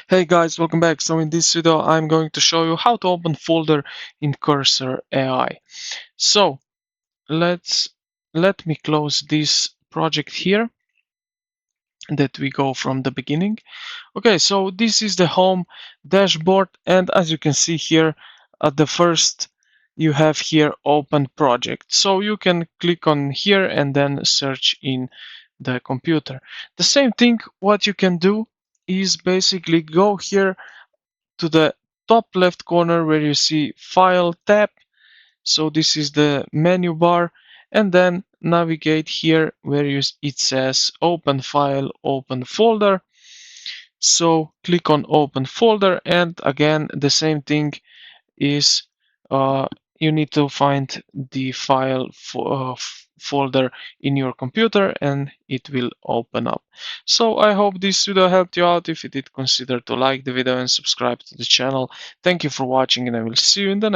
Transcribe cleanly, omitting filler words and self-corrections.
Hey guys, welcome back. So in this video, I'm going to show you how to open folder in Cursor AI. So let me close this project here that we go from the beginning. Okay, so this is the home dashboard, and as you can see here at the first you have here open project. So you can click on here and then search in the computer. The same thing what you can do is basically go here to the top left corner where you see File tab. So this is the menu bar, and then navigate here where it says Open File, Open Folder. So click on Open Folder, and again the same thing is uh, you need to find the file folder in your computer and it will open up. So I hope this video helped you out. If you did, consider to like the video and subscribe to the channel. Thank you for watching, and I will see you in the next